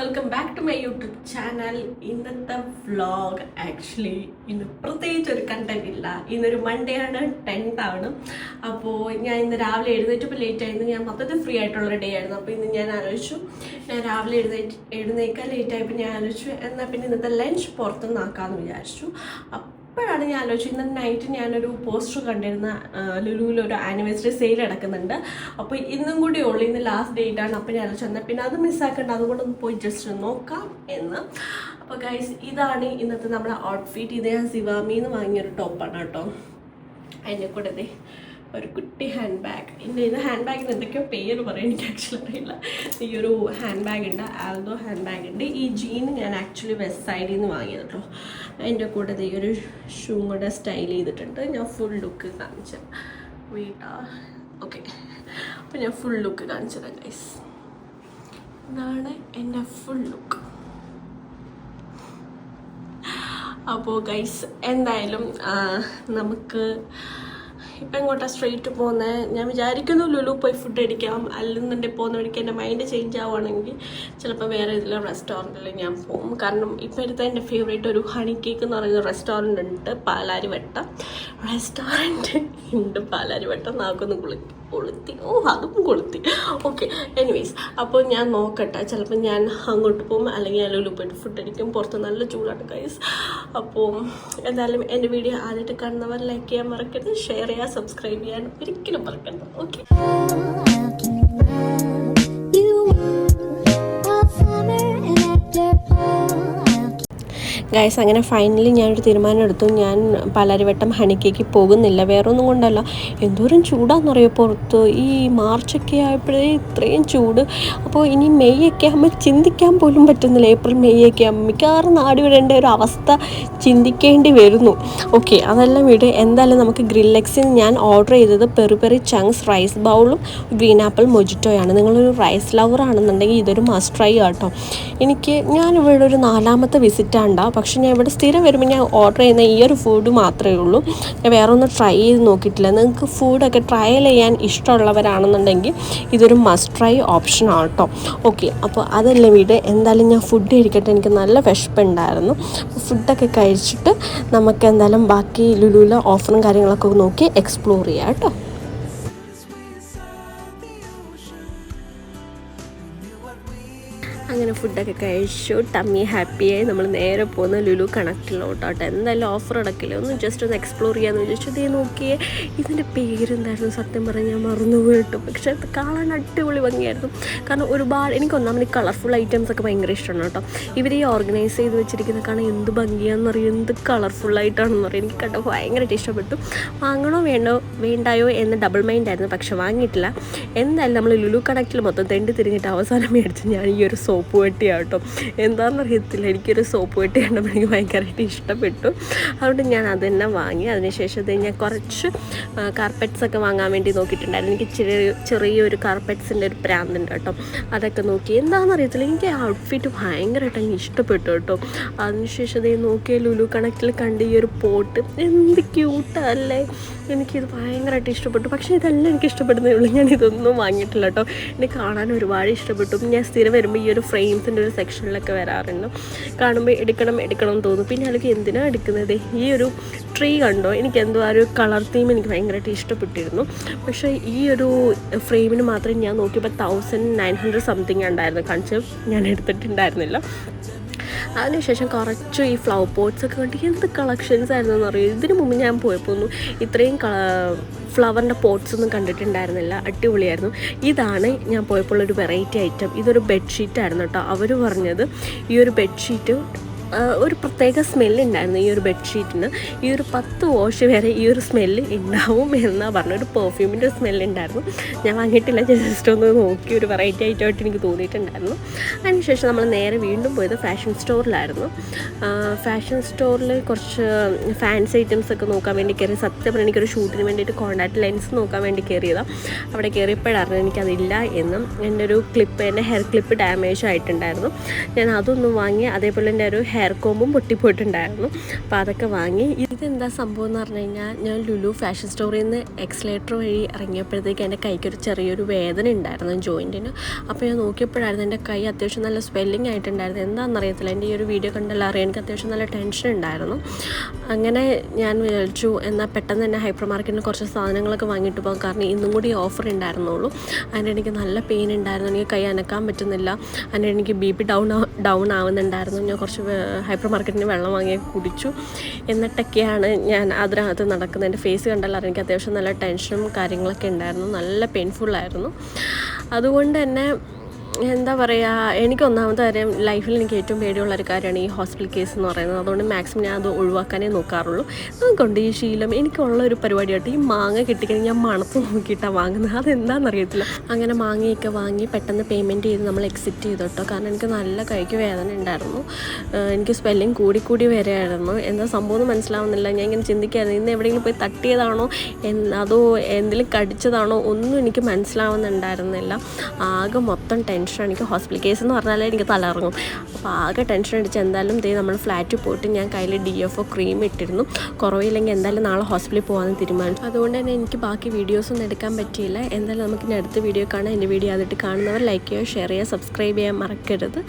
Welcome back to my YouTube channel. ഇന്നത്തെ vlog actually ഇന്ന് പ്രത്യേകിച്ച് ഒരു കണ്ടന്റ് ഇല്ല. ഇന്നൊരു മൺഡേ ആണ്, 10th ആണ്. അപ്പോൾ ഞാൻ ഇന്ന് രാവിലെ എഴുന്നേറ്റപ്പോൾ ലേറ്റ് ആയിരുന്നു. ഞാൻ മൊത്തത്തിൽ ഫ്രീ ആയിട്ടുള്ളൊരു ഡേ ആയിരുന്നു. അപ്പോൾ ഇന്ന് ഞാൻ ആലോചിച്ചു, ഞാൻ രാവിലെ എഴുന്നേക്കാൻ ലേറ്റ് ആയപ്പോൾ ഞാൻ ആലോചിച്ചു എന്നാൽ പിന്നെ ഇന്നത്തെ ലഞ്ച് പുറത്തുനിന്ന് ആക്കാമെന്ന് വിചാരിച്ചു. അപ്പോഴാണ് ഞാൻ ആലോചിച്ചു, ഇന്ന് നൈറ്റ് ഞാനൊരു പോസ്റ്റർ കണ്ടിരുന്ന ലുലുവിലൊരു ആനിവേഴ്സറി സെയിൽ നടക്കുന്നുണ്ട്. അപ്പോൾ ഇന്നും കൂടി ഉള്ളു, ഇന്ന് ലാസ്റ്റ് ഡേറ്റ് ആണ്. അപ്പോൾ ഞാൻ ആലോചിച്ചു എന്നാൽ പിന്നെ അത് മിസ്സാക്കണ്ട, അതുകൊണ്ടൊന്ന് പോയി ജസ്റ്റ് നോക്കാം എന്ന്. അപ്പോൾ ഗൈസ്, ഇതാണ് ഇന്നത്തെ നമ്മുടെ ഔട്ട്ഫിറ്റ്. ഇത് ഞാൻ സിവാമിന്ന് വാങ്ങിയൊരു ടോപ്പാണ് കേട്ടോ. അതിൻ്റെ കൂടെ ഇതേ ഒരു കുട്ടി ഹാൻഡ് ബാഗ്. ഇത് ഹാൻഡ് ബാഗിന് എന്തൊക്കെയോ പേര് പറയാൻ എനിക്ക് ആക്ച്വലി അറിയില്ല. ഈ ഒരു ഹാൻഡ് ബാഗ് ഉണ്ട്, ആൽദോ ഹാൻഡ് ബാഗ് ഉണ്ട്. ഈ ജീൻ ഞാൻ ആക്ച്വലി വെസ്റ്റ് സൈഡിൽ നിന്ന് വാങ്ങിയത് കേട്ടോ. അതിൻ്റെ കൂടെ ഈ ഒരു ഷൂ കൂടെ സ്റ്റൈൽ ചെയ്തിട്ടുണ്ട്. ഞാൻ ഫുൾ ലുക്ക് കാണിച്ചു വീട്ടാ. ഓക്കെ, അപ്പോൾ ഞാൻ ഫുൾ ലുക്ക് കാണിച്ചത് ഗൈസ്. ഇതാണ് എൻ്റെ ഫുൾ ലുക്ക്. അപ്പോൾ ഗൈസ്, എന്തായാലും നമുക്ക് ഇപ്പം എങ്ങോട്ടാണ് സ്ട്രെയിറ്റ് പോകുന്നത്? ഞാൻ വിചാരിക്കുന്നു ലുലു പോയി ഫുഡ് അടിക്കാം. അല്ലെന്നുണ്ടെങ്കിൽ പോകുന്ന വഴിക്ക് എൻ്റെ മൈൻഡ് ചേഞ്ച് ആവുകയാണെങ്കിൽ ചിലപ്പോൾ വേറെ ഏതെങ്കിലും റെസ്റ്റോറൻറ്റിൽ ഞാൻ പോകും. കാരണം ഇപ്പം എടുത്ത എൻ്റെ ഫേവറേറ്റ് ഒരു ഹണി കേക്ക് എന്ന് പറയുന്ന റെസ്റ്റോറൻറ്റ് ഉണ്ട്, പാലാരിവട്ടം റെസ്റ്റോറൻറ്റ് ഉണ്ട്. പാലാരിവട്ടം നാക്കൊന്ന് കൊളുത്തി. അതും കൊളുത്തി. ഓക്കെ, എനിവേസ്, അപ്പോൾ ഞാൻ നോക്കട്ടെ. ചിലപ്പോൾ ഞാൻ അങ്ങോട്ട് പോകും, അല്ലെങ്കിൽ ഞാൻ ലുലു പോയിട്ട് ഫുഡ് അടിക്കും. പുറത്ത് നല്ല ചൂടാണ് ഗൈസ്. അപ്പോൾ എന്തായാലും എൻ്റെ വീഡിയോ ആദ്യമായിട്ട് കാണുന്നവർ ലൈക്ക് ചെയ്യാൻ മറക്കരുത്, ഷെയർ ചെയ്യുക, സബ്സ്ക്രൈബ് ചെയ്യാൻ ഒരിക്കലും മറക്കരുത്. ഓക്കെ ഗൈസ്, അങ്ങനെ ഫൈനലി ഞാനൊരു തീരുമാനം എടുത്തു. ഞാൻ പാലാരിവട്ടം ഹണി കേക്ക് പോകുന്നില്ല. വേറെ ഒന്നും കൊണ്ടല്ല, എന്തോരം ചൂടാണെന്നറിയോ പുറത്ത്. ഈ മാർച്ചൊക്കെ ആയപ്പോഴേ ഇത്രയും ചൂട്. അപ്പോൾ ഇനി മെയ് ഒക്കെ ആകുമ്പോൾ ചിന്തിക്കാൻ പോലും പറ്റുന്നില്ല. ഏപ്രിൽ മെയ് ഒക്കെ ആകുമ്പോൾ മിക്കവാറും നാട് വിടേണ്ട ഒരു അവസ്ഥ ചിന്തിക്കേണ്ടി വരുന്നു. ഓക്കെ, അതെല്ലാം വിട്. എന്തായാലും നമുക്ക് ഗ്രില്ലെക്സിന് ഞാൻ ഓർഡർ ചെയ്തത് പെറി പെറി ചങ്ക്സ് റൈസ് ബൗളും ഗ്രീൻ ആപ്പിൾ മൊജിറ്റോയാണ്. നിങ്ങളൊരു റൈസ് ലവർ ആണെന്നുണ്ടെങ്കിൽ ഇതൊരു മസ്റ്റ് ട്രൈ കേട്ടോ. ഞാനിവിടെ ഒരു 4ാമത്തെ വിസിറ്റാണ്ടാ. പക്ഷെ ഞാൻ ഇവിടെ സ്ഥിരം വരുമ്പോൾ ഞാൻ ഓർഡർ ചെയ്യുന്ന ഈ ഒരു ഫുഡ് മാത്രമേ ഉള്ളൂ. ഞാൻ വേറെ ഒന്നും ട്രൈ ചെയ്ത് നോക്കിയിട്ടില്ല. നിങ്ങൾക്ക് ഫുഡൊക്കെ ട്രയൽ ചെയ്യാൻ ഇഷ്ടമുള്ളവരാണെന്നുണ്ടെങ്കിൽ ഇതൊരു മസ്റ്റ് ട്രൈ ഓപ്ഷനാണ് കേട്ടോ. ഓക്കെ, അപ്പോൾ അതെല്ലാം വീട്. എന്തായാലും ഞാൻ ഫുഡ് കഴിക്കട്ടെ, എനിക്ക് നല്ല വിശപ്പുണ്ടായിരുന്നു. ഫുഡൊക്കെ കഴിച്ചിട്ട് നമുക്ക് എന്തായാലും ബാക്കി ലുലുവിലെ ഓഫറും കാര്യങ്ങളൊക്കെ നോക്കി എക്സ്പ്ലോർ ചെയ്യാം കേട്ടോ. അങ്ങനെ ഫുഡൊക്കെ കഴിച്ചു, ടമ്മി ഹാപ്പിയായി. നമ്മൾ നേരെ പോകുന്ന ലുലു കണക്റ്റിലോട്ടാട്ടെ. എന്തായാലും ഓഫർ അടക്കില്ല, ഒന്ന് ജസ്റ്റ് ഒന്ന് എക്സ്പ്ലോർ ചെയ്യാമെന്ന് വിചാരിച്ചു. ഇതേ നോക്കിയേ, ഇതിൻ്റെ പേരെന്തായിരുന്നു സത്യം പറഞ്ഞാൽ ഞാൻ മറന്നു പോയിട്ടു. പക്ഷേ അത് കാണാൻ അടിപൊളി ഭംഗിയായിരുന്നു. കാരണം ഒരുപാട് എനിക്ക് ഒന്നാമത് കളർഫുൾ ഐറ്റംസ് ഒക്കെ ഭയങ്കര ഇഷ്ടമാണ് കേട്ടോ. ഇവർ ഈ ഓർഗനൈസ് ചെയ്ത് വെച്ചിരിക്കുന്ന കാണാൻ എന്ത് ഭംഗിയാണെന്ന് പറയും, എന്ത് കളർഫുള്ളായിട്ടാണെന്ന് പറയും. എനിക്ക് കണ്ടോ ഭയങ്കരമായിട്ട് ഇഷ്ടപ്പെട്ടു. വാങ്ങണോ വേണ്ടായോ എന്ന് ഡബിൾ മൈൻഡ് ആയിരുന്നു, പക്ഷെ വാങ്ങിയിട്ടില്ല. എന്തായാലും നമ്മൾ ലുലു കണക്റ്റിൽ മൊത്തം തെണ്ടി തിരിഞ്ഞിട്ട് അവസാനം മേടിച്ച് ഞാൻ ഈ ഒരു സോപ്പ് വെട്ടിയാണ് കേട്ടോ. എന്താണെന്ന് അറിയത്തില്ല, എനിക്കൊരു സോപ്പ് വെട്ടി കണ്ടപ്പോൾ എനിക്ക് ഭയങ്കരമായിട്ട് ഇഷ്ടപ്പെട്ടു. അതുകൊണ്ട് ഞാൻ അത് തന്നെ വാങ്ങി. അതിനുശേഷം ഞാൻ കുറച്ച് കാർപ്പറ്റ്സൊക്കെ വാങ്ങാൻ വേണ്ടി നോക്കിയിട്ടുണ്ടായിരുന്നു. എനിക്ക് ചെറിയൊരു കാർപ്പറ്റ്സിൻ്റെ ഒരു പ്രാന്തുണ്ട് കേട്ടോ. അതൊക്കെ നോക്കി. എന്താണെന്ന് അറിയത്തില്ല, എനിക്ക് ആ ഔട്ട്ഫിറ്റ് ഭയങ്കരമായിട്ട് അങ്ങ് ഇഷ്ടപ്പെട്ടു കേട്ടോ. അതിനുശേഷം നോക്കിയ ലുലു കണക്റ്റിൽ കണ്ട് ഈ ഒരു പോട്ട് എന്ത് ക്യൂട്ടല്ലേ. എനിക്കിത് ഭയങ്കരമായിട്ട് ഇഷ്ടപ്പെട്ടു. പക്ഷേ ഇതെല്ലാം എനിക്ക് ഇഷ്ടപ്പെടുന്നേ ഉള്ളൂ, ഞാൻ ഇതൊന്നും വാങ്ങിയിട്ടില്ല കേട്ടോ. എനിക്ക് കാണാൻ ഒരുപാട് ഇഷ്ടപ്പെട്ടു. ഞാൻ സ്ഥിരം വരുമ്പോൾ ഈ ഒരു ഫ്രെയിംസിൻ്റെ ഒരു സെക്ഷനിലൊക്കെ വരാറുണ്ട്. കാണുമ്പോൾ എടുക്കണം എന്ന് തോന്നും. പിന്നെ അതിലേക്ക് എന്തിനാണ് എടുക്കുന്നത്? ഈ ഒരു ട്രീ കണ്ടോ, എനിക്ക് എന്തോ ആ ഒരു കളർ തീം എനിക്ക് ഭയങ്കരമായിട്ട് ഇഷ്ടപ്പെട്ടിരുന്നു. പക്ഷേ ഈ ഒരു ഫ്രെയിമിന് മാത്രം ഞാൻ നോക്കിയപ്പോൾ 1900 സംതിങ് ഉണ്ടായിരുന്നു. കാണിച്ച് ഞാൻ എടുത്തിട്ടുണ്ടായിരുന്നില്ല. അതിനുശേഷം കുറച്ച് ഈ ഫ്ലവർ പോട്ട്സൊക്കെ കണ്ട് എന്ത് കളക്ഷൻസ് ആയിരുന്നു എന്ന് അറിയാം. ഇതിനു മുമ്പ് ഞാൻ പോയപ്പോൾ ഒന്നും ഇത്രയും ഫ്ലവറിൻ്റെ പോട്ട്സ് ഒന്നും കണ്ടിട്ടുണ്ടായിരുന്നില്ല. അടിപൊളിയായിരുന്നു. ഇതാണ് ഞാൻ പോയപ്പോൾ ഒരു വെറൈറ്റി ഐറ്റം. ഇതൊരു ബെഡ്ഷീറ്റായിരുന്നു കേട്ടോ. അവർ പറഞ്ഞത് ഈ ഒരു ബെഡ്ഷീറ്റ് ഒരു പ്രത്യേക സ്മെല്ലുണ്ടായിരുന്നു ഈ ഒരു ബെഡ്ഷീറ്റിന്. ഈ ഒരു 10 വാഷ് വരെ ഈ ഒരു സ്മെല്ല് ഉണ്ടാവും എന്നാണ് പറഞ്ഞത്. ഒരു പെർഫ്യൂമിൻ്റെ സ്മെല്ലുണ്ടായിരുന്നു. ഞാൻ വാങ്ങിയിട്ടില്ല, ജസ്റ്റ് ഒന്ന് നോക്കി ഒരു വെറൈറ്റി ഐറ്റമായിട്ട് എനിക്ക് തോന്നിയിട്ടുണ്ടായിരുന്നു. അതിനുശേഷം നമ്മൾ നേരെ വീണ്ടും പോയത് ഫാഷൻ സ്റ്റോറിലായിരുന്നു. ഫാഷൻ സ്റ്റോറിൽ കുറച്ച് ഫാൻസി ഐറ്റംസൊക്കെ നോക്കാൻ വേണ്ടി കയറി. സത്യം പറഞ്ഞാൽ എനിക്കൊരു ഷൂട്ടിന് വേണ്ടിയിട്ട് കോൺടാക്ട് ലെൻസ് നോക്കാൻ വേണ്ടി കയറിയതാണ്. അവിടെ കയറിയപ്പോഴായിരുന്നു എനിക്കതില്ല എന്നും. എൻ്റെ ഹെയർ ക്ലിപ്പ് ഡാമേജ് ആയിട്ടുണ്ടായിരുന്നു. ഞാൻ അതൊന്നും വാങ്ങി. അതേപോലെ എൻ്റെ ഒരു ഹെയർ കോമ്പും പൊട്ടിപ്പോയിട്ടുണ്ടായിരുന്നു. അപ്പോൾ അതൊക്കെ വാങ്ങി. ഇതെന്താ സംഭവം എന്ന് പറഞ്ഞു കഴിഞ്ഞാൽ ഞാൻ ലുലു ഫാഷൻ സ്റ്റോറിൽ നിന്ന് എക്സലേറ്റർ വഴി ഇറങ്ങിയപ്പോഴത്തേക്ക് എൻ്റെ കൈക്കൊരു ചെറിയൊരു വേദന ഉണ്ടായിരുന്നു ജോയിൻറ്റിന്. അപ്പോൾ ഞാൻ നോക്കിയപ്പോഴായിരുന്നു എൻ്റെ കൈ അത്യാവശ്യം നല്ല സ്വെല്ലിംഗ് ആയിട്ടുണ്ടായിരുന്നു. എന്താണെന്നറിയത്തില്ല, എൻ്റെ ഈ ഒരു വീഡിയോ കണ്ടെല്ലാം അറിയാം, എനിക്ക് അത്യാവശ്യം നല്ല ടെൻഷൻ ഉണ്ടായിരുന്നു. അങ്ങനെ ഞാൻ വിചാരിച്ചു എന്നാൽ പെട്ടെന്ന് തന്നെ ഹൈപ്പർ മാർക്കറ്റിന് കുറച്ച് സാധനങ്ങളൊക്കെ വാങ്ങിയിട്ട് പോകാം, കാരണം ഇന്നും കൂടി ഓഫർ ഉണ്ടായിരുന്നുള്ളൂ. അതിൻ്റെ എനിക്ക് നല്ല പെയിൻ ഉണ്ടായിരുന്നു, എനിക്ക് കൈ അനക്കാൻ പറ്റുന്നില്ല, അതിൻ്റെ എനിക്ക് ബി പി ഡൗൺ ആവുന്നുണ്ടായിരുന്നു. ഞാൻ കുറച്ച് ഹൈപ്പർ മാർക്കറ്റിന് വെള്ളം വാങ്ങി കുടിച്ചു. എന്നിട്ടൊക്കെയാണ് ഞാൻ അതിനകത്ത് നടക്കുന്നത്. എൻ്റെ ഫേസ് കണ്ടാൽ എനിക്ക് അത്യാവശ്യം നല്ല ടെൻഷനും കാര്യങ്ങളൊക്കെ ഉണ്ടായിരുന്നു, നല്ല പെയിൻഫുള്ളായിരുന്നു. അതുകൊണ്ട് തന്നെ എന്താ പറയുക, എനിക്ക് ഒന്നാമത്തെ കാര്യം ലൈഫിൽ എനിക്ക് ഏറ്റവും പേടിയുള്ളൊരു കാര്യമാണ് ഈ ഹോസ്പിറ്റൽ കേസ് എന്ന് പറയുന്നത്. അതുകൊണ്ട് മാക്സിമം ഞാൻ അത് ഒഴിവാക്കാനേ നോക്കാറുള്ളൂ. നമുക്കുണ്ട് ഈ ശീലം, എനിക്കുള്ള ഒരു പരിപാടിയായിട്ട് ഈ മാങ്ങ കിട്ടിക്കഴിഞ്ഞാൽ ഞാൻ മണത്ത് നോക്കിയിട്ടാണ് വാങ്ങുന്നത്, അതെന്താണെന്നറിയത്തില്ല. അങ്ങനെ മാങ്ങയൊക്കെ വാങ്ങി പെട്ടെന്ന് പേയ്മെൻറ്റ് ചെയ്ത് നമ്മൾ എക്സിറ്റ് ചെയ്തു കേട്ടോ. കാരണം എനിക്ക് നല്ല കൈക്ക് വേദന ഉണ്ടായിരുന്നു, എനിക്ക് സ്പെല്ലിങ് കൂടി വരെയായിരുന്നു. എന്താ സംഭവം എന്ന് മനസ്സിലാവുന്നില്ല. ഞാൻ ഇങ്ങനെ ചിന്തിക്കായിരുന്നു, ഇന്ന് എവിടെയെങ്കിലും പോയി തട്ടിയതാണോ അതോ എന്തെങ്കിലും കടിച്ചതാണോ ഒന്നും എനിക്ക് മനസ്സിലാവുന്നുണ്ടായിരുന്നില്ല. ആകെ മൊത്തം ടെൻഷൻ. എനിക്ക് ഹോസ്പിറ്റൽ കേസ് എന്ന് പറഞ്ഞാലേ എനിക്ക് തലയിറങ്ങും. അപ്പോൾ ആകെ ടെൻഷൻ അടിച്ച് എന്തായാലും നമ്മൾ ഫ്ലാറ്റിൽ പോയിട്ട് ഞാൻ കയ്യിൽ DFO ക്രീം ഇട്ടിരുന്നു. കുറവില്ലെങ്കിൽ എന്തായാലും നാളെ ഹോസ്പിറ്റലിൽ പോകാമെന്ന് തീരുമാനിച്ചു. അതുകൊണ്ട് തന്നെ എനിക്ക് ബാക്കി വീഡിയോസൊന്നും എടുക്കാൻ പറ്റിയില്ല. എന്തായാലും നമുക്ക് ഇനി അടുത്ത വീഡിയോ കാണാം. എൻ്റെ വീഡിയോ ആദ്യമായിട്ട് കാണുന്നവർ ലൈക്ക് ചെയ്യുക, ഷെയർ ചെയ്യുക, സബ്സ്ക്രൈബ് ചെയ്യാൻ മറക്കരുത്.